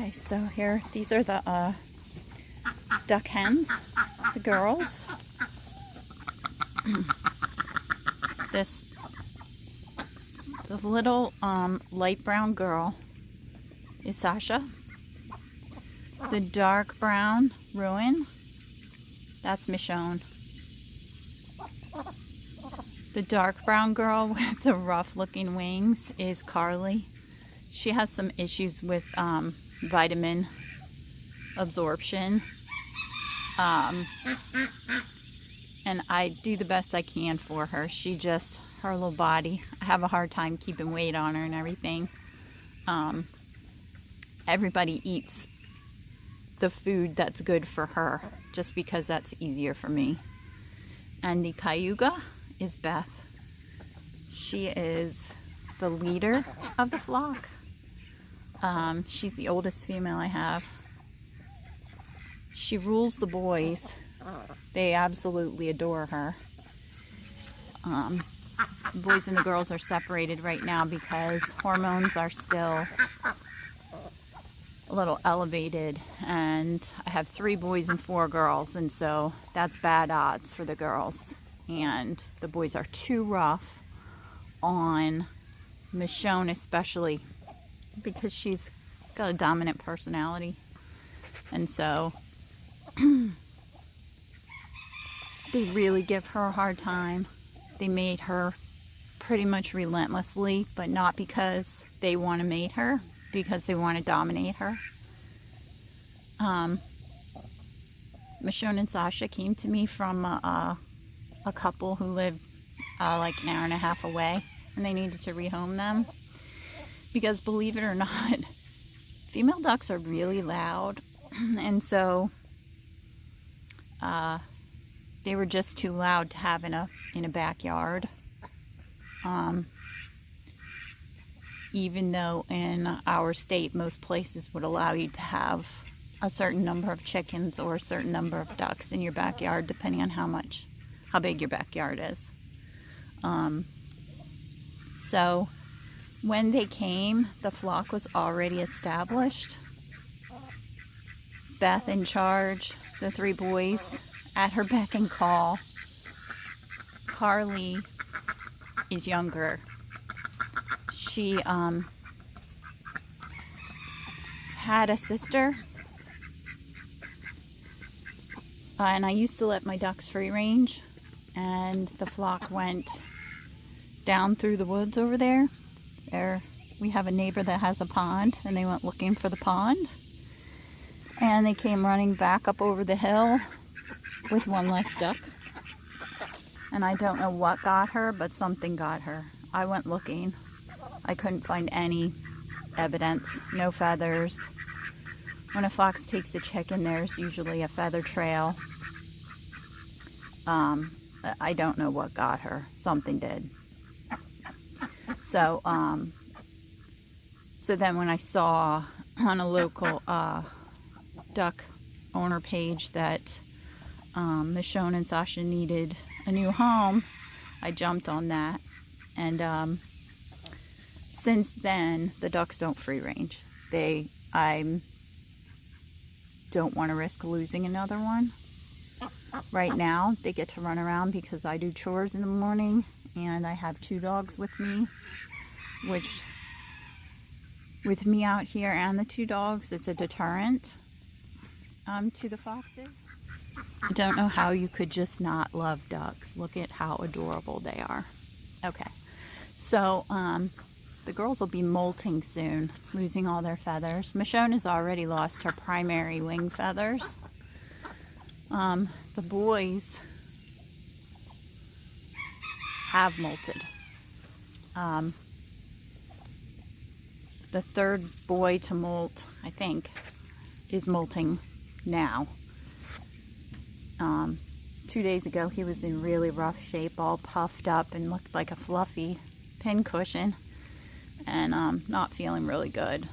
Okay, so here, these are the duck hens, the girls. The little light brown girl is Sasha. The dark brown Ruin, that's Michonne. The dark brown girl with the rough looking wings is Carly. She has some issues with vitamin absorption. And I do the best I can for her. Her little body, I have a hard time keeping weight on her and everything. Everybody eats the food that's good for her, just because that's easier for me. And the Cayuga is Beth. She is the leader of the flock. She's the oldest female I have. She rules the boys. They absolutely adore her. The boys and the girls are separated right now because hormones are still a little elevated, and I have 3 boys and 4 girls, and so that's bad odds for the girls. And the boys are too rough on Michonne, especially because she's got a dominant personality, and so they really give her a hard time. They mate her pretty much relentlessly, but not because they want to mate her, because they want to dominate her. Michonne and Sasha came to me from a couple who lived like an hour and a half away, and they needed to rehome them because, believe it or not, female ducks are really loud, and so they were just too loud to have in a backyard. Even though in our state most places would allow you to have a certain number of chickens or a certain number of ducks in your backyard, depending on how big your backyard is. So when they came, the flock was already established. Beth in charge, the 3 boys at her beck and call. Carly is younger. She had a sister, and I used to let my ducks free range, and the flock went down through the woods over there. We have a neighbor that has a pond, and they went looking for the pond, and they came running back up over the hill with 1 less duck. And I don't know what got her, but something got her. I went looking. I couldn't find any evidence, no feathers. When a fox takes a chicken, there's usually a feather trail. I don't know what got her. Something did. So then when I saw on a local duck owner page that Michonne and Sasha needed a new home, I jumped on that, and since then the ducks don't free range. I don't want to risk losing another one. Right now they get to run around because I do chores in the morning, and I have 2 dogs with me, which with me out here and the 2 dogs, it's a deterrent to the foxes. I don't know how you could just not love ducks. Look at how adorable they are. Okay, so the girls will be molting soon, losing all their feathers. Michonne has already lost her primary wing feathers. The boys have molted. The 3rd boy to molt, I think, is molting now. 2 days ago he was in really rough shape, all puffed up and looked like a fluffy pincushion, and not feeling really good.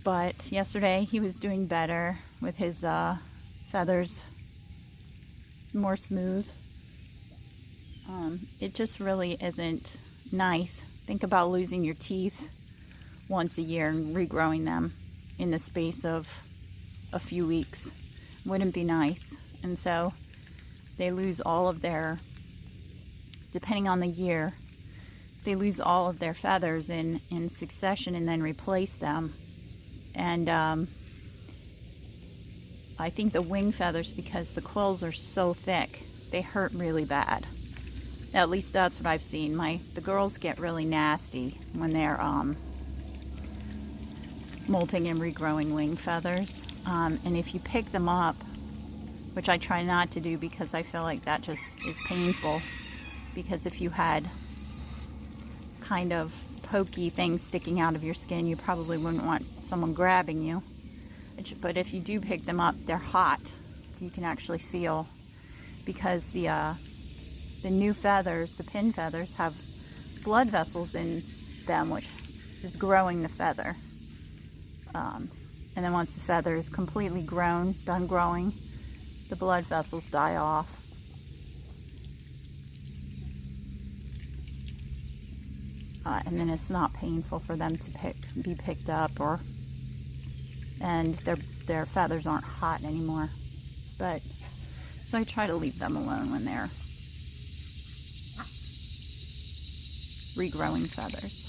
But yesterday he was doing better with his feathers more smooth. It just really isn't nice Think about losing your teeth once a year and regrowing them in the space of a few weeks. Wouldn't be nice. And so they lose all of their, depending on the year, they lose all of their feathers in succession and then replace them. And I think the wing feathers, because the quills are so thick, they hurt really bad. At least that's what I've seen. The girls get really nasty when they're molting and regrowing wing feathers. And if you pick them up, which I try not to do because I feel like that just is painful, because if you had kind of pokey things sticking out of your skin, you probably wouldn't want someone grabbing you. But if you do pick them up, they're hot. You can actually feel, because the new feathers, the pin feathers, have blood vessels in them, which is growing the feather. And then once the feather is completely grown, done growing, the blood vessels die off. And then it's not painful for them to be picked up, and their feathers aren't hot anymore. But so I try to leave them alone when they're regrowing feathers.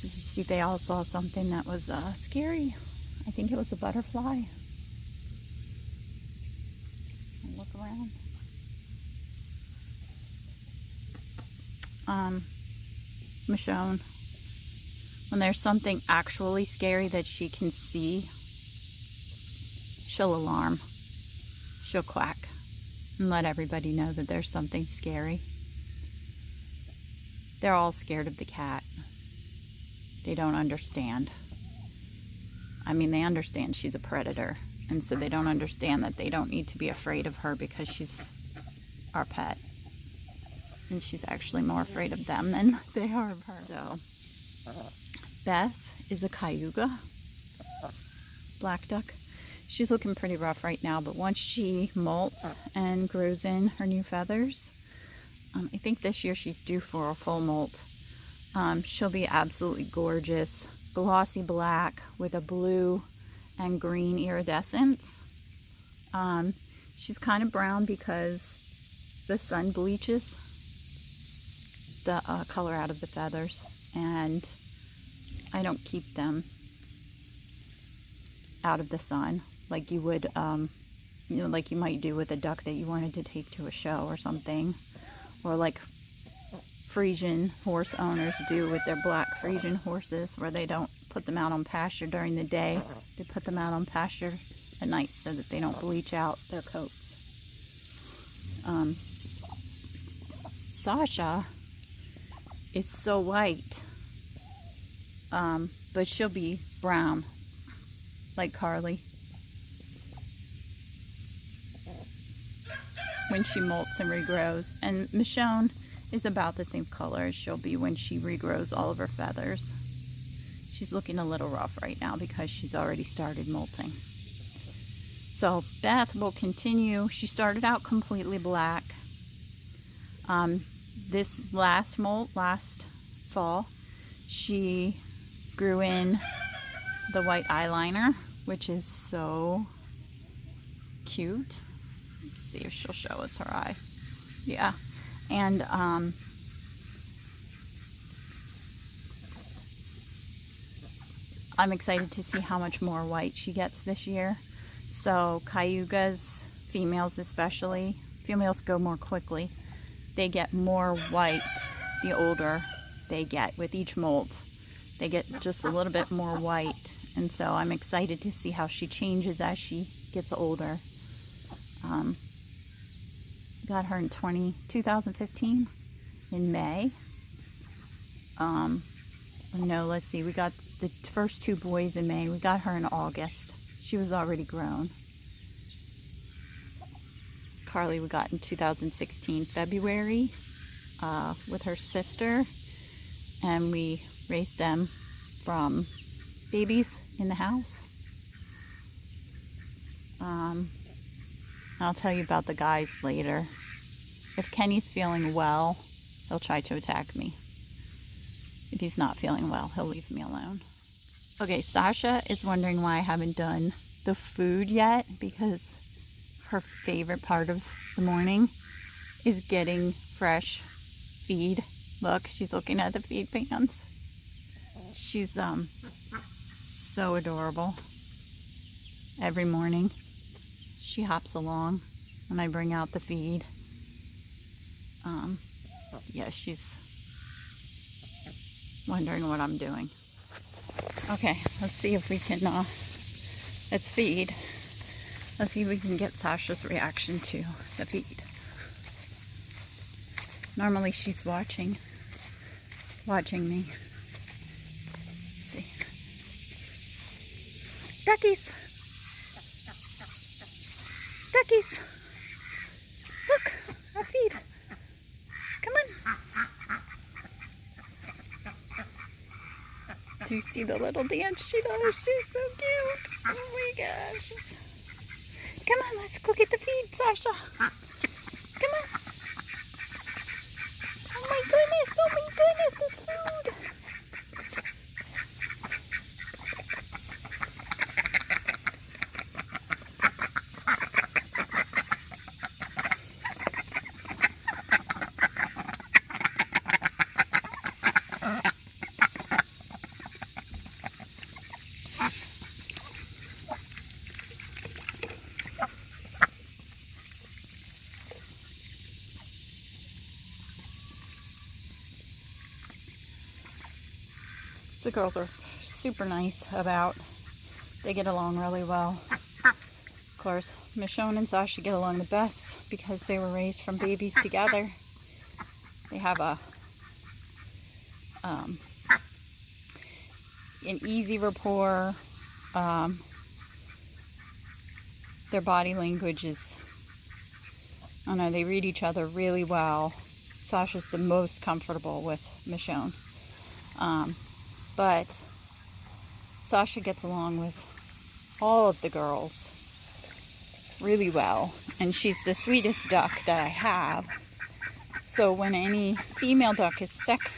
You see, they all saw something that was scary. I think it was a butterfly. And look around. Michonne, when there's something actually scary that she can see, she'll alarm. She'll quack and let everybody know that there's something scary. They're all scared of the cat. They don't understand. I mean, they understand she's a predator, and so they don't understand that they don't need to be afraid of her because she's our pet. And she's actually more afraid of them than they are of her. So, Beth is a cayuga, black duck. She's looking pretty rough right now, but once she molts and grows in her new feathers, I think this year she's due for a full molt. She'll be absolutely gorgeous, glossy black with a blue and green iridescence. She's kind of brown because the sun bleaches the color out of the feathers, and I don't keep them out of the sun like you would, like you might do with a duck that you wanted to take to a show or something, or like Frisian horse owners do with their black Frisian horses, where they don't put them out on pasture during the day. They put them out on pasture at night so that they don't bleach out their coats. Sasha is so white, but she'll be brown like Carly when she molts and regrows. And Michonne is about the same color as she'll be when she regrows all of her feathers. She's looking a little rough right now because she's already started molting. So Beth will continue. She started out completely black. This last molt, last fall, she grew in the white eyeliner, which is so cute. Let's see if she'll show us her eye. Yeah. And I'm excited to see how much more white she gets this year. So cayugas, females especially, females go more quickly. They get more white the older they get. With each molt, they get just a little bit more white. And so I'm excited to see how she changes as she gets older. Got her in 2015 in May. No, let's see, we got the first two boys in May. We got her in August. She was already grown. Carly we got in 2016 February with her sister, and we raised them from babies in the house I'll tell you about the guys later. If Kenny's feeling well, he'll try to attack me. If he's not feeling well, he'll leave me alone. Okay, Sasha is wondering why I haven't done the food yet, because her favorite part of the morning is getting fresh feed. Look, she's looking at the feed pans. She's so adorable. Every morning she hops along when I bring out the feed. Yeah, she's wondering what I'm doing. Okay, let's see if we can, let's feed. Let's see if we can get Sasha's reaction to the feed. Normally she's watching me. Let's see. Duckies! Duckies! Look, our feed. Come on. Do you see the little dance she does? She's so cute. Oh my gosh. Come on, let's go get the feed, Sasha. Come on. Oh my goodness, it's food. The girls are super nice about, they get along really well. Of course, Michonne and Sasha get along the best because they were raised from babies together. They have an easy rapport. Their body language is, I don't know, they read each other really well. Sasha's the most comfortable with Michonne. But Sasha gets along with all of the girls really well, and she's the sweetest duck that I have. So when any female duck is sick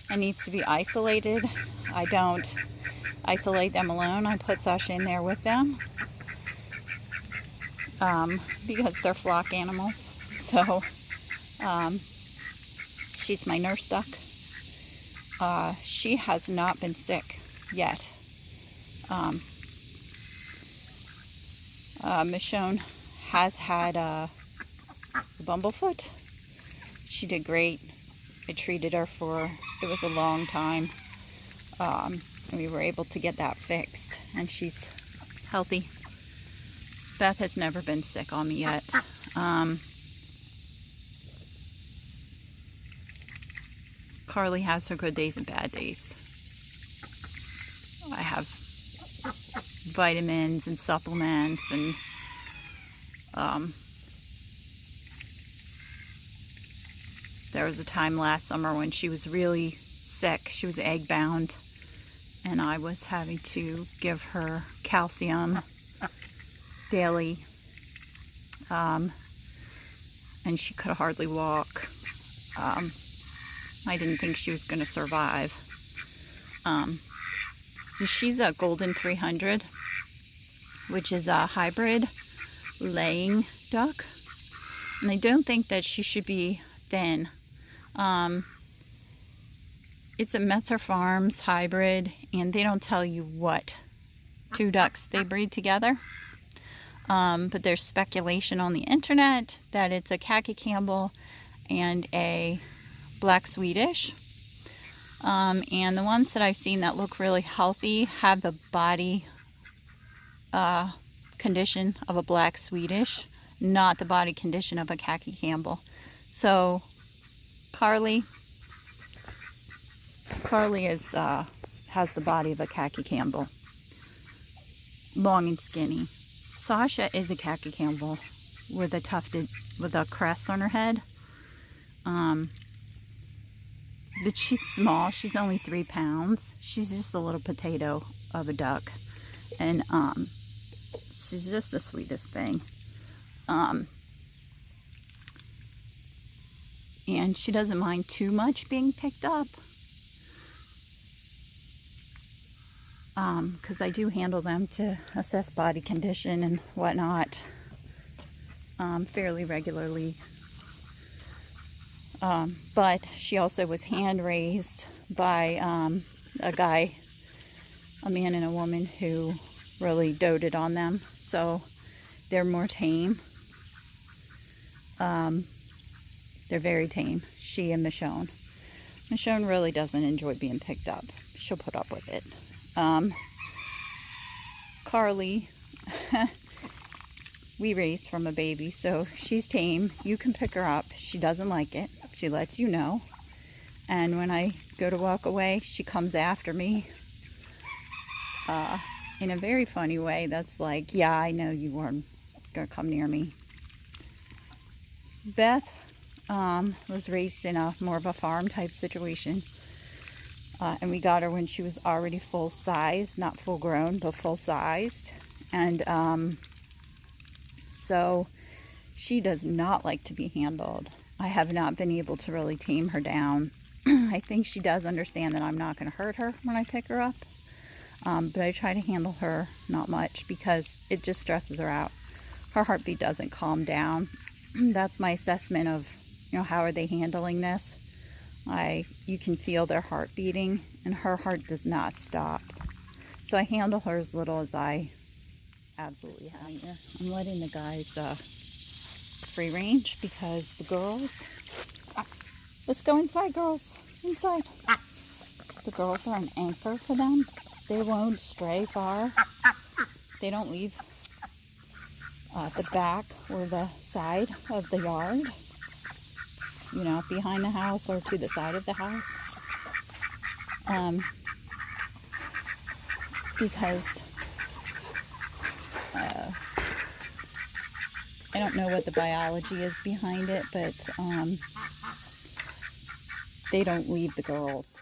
and needs to be isolated, I don't isolate them alone. I put Sasha in there with them because they're flock animals. So she's my nurse duck. She has not been sick yet. Michonne has had a bumblefoot. She did great. I treated her for, it was a long time. And we were able to get that fixed. And she's healthy. Beth has never been sick on me yet. Carly has her good days and bad days. I have vitamins and supplements, and there was a time last summer when she was really sick. She was egg bound, and I was having to give her calcium daily, and she could hardly walk. I didn't think she was going to survive. So she's a golden 300, which is a hybrid laying duck. And I don't think that she should be thin. It's a Metzer Farms hybrid, and they don't tell you what two ducks they breed together. But there's speculation on the internet that it's a khaki Campbell and a black Swedish, and the ones that I've seen that look really healthy have the body condition of a black Swedish, not the body condition of a khaki Campbell. So Carly is has the body of a khaki Campbell, long and skinny. Sasha is a khaki Campbell with a crest on her head. But she's small. She's only 3 pounds. She's just a little potato of a duck. And She's just the sweetest thing. And she doesn't mind too much being picked up. Because I do handle them to assess body condition and whatnot fairly regularly. But she also was hand raised by a man and a woman who really doted on them. So they're more tame. They're very tame, she and Michonne. Michonne really doesn't enjoy being picked up. She'll put up with it. Carly, we raised from a baby, so she's tame. You can pick her up. She doesn't like it. She lets you know. And when I go to walk away, she comes after me in a very funny way. That's like, yeah, I know you weren't going to come near me. Beth was raised in a more of a farm type situation. And we got her when she was already full size, not full grown, but full sized. And so she does not like to be handled. I have not been able to really tame her down. I think she does understand that I'm not going to hurt her when I pick her up. But I try to handle her not much because it just stresses her out. Her heartbeat doesn't calm down. That's my assessment of, how are they handling this? You can feel their heart beating, and her heart does not stop. So I handle her as little as I absolutely have to. I'm letting the guys free range because the girls, let's go inside, girls, inside. The girls are an anchor for them. They won't stray far. They don't leave the back or the side of the yard. Behind the house or to the side of the house. Because I don't know what the biology is behind it, but they don't leave the girls.